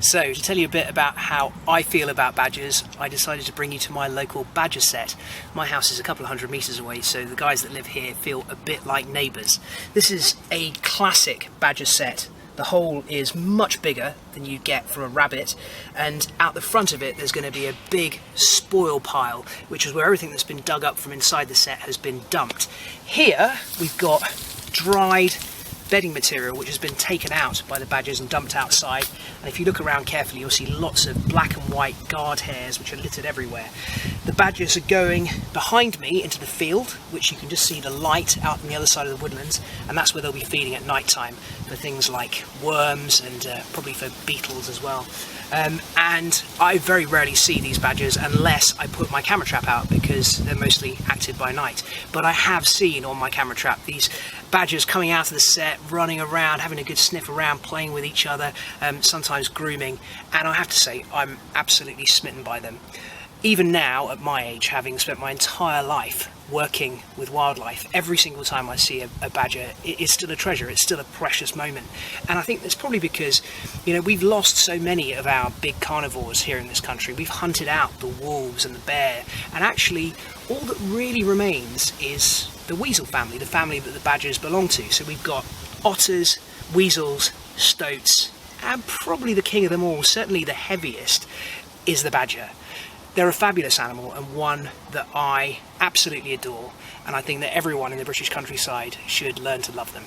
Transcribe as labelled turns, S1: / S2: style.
S1: So, to tell you a bit about how I feel about badgers, I decided to bring you to my local badger set. My house is a couple of 100 metres away, so the guys that live here feel a bit like neighbours. This is a classic badger set. The hole is much bigger than you get from a rabbit, and out the front of it there's going to be a big spoil pile, which is where everything that's been dug up from inside the set has been dumped. Here we've got dried bedding material which has been taken out by the badgers and dumped outside, and if you look around carefully you'll see lots of black and white guard hairs which are littered everywhere. The badgers are going behind me into the field, which you can just see the light out on the other side of the woodlands, and that's where they'll be feeding at night time for things like worms and probably for beetles as well. And I very rarely see these badgers unless I put my camera trap out, because they're mostly active by night. But I have seen on my camera trap these badgers coming out of the set, running around, having a good sniff around, playing with each other, sometimes grooming, and I have to say I'm absolutely smitten by them. Even now, at my age, having spent my entire life working with wildlife, every single time I see a badger, it is still a treasure, it's still a precious moment. And I think that's probably because, you know, we've lost so many of our big carnivores here in this country. We've hunted out the wolves and the bear, and actually all that really remains is the weasel family, the family that the badgers belong to. So we've got otters, weasels, stoats, and probably the king of them all, certainly the heaviest, is the badger. They're a fabulous animal, and one that I absolutely adore, and I think that everyone in the British countryside should learn to love them.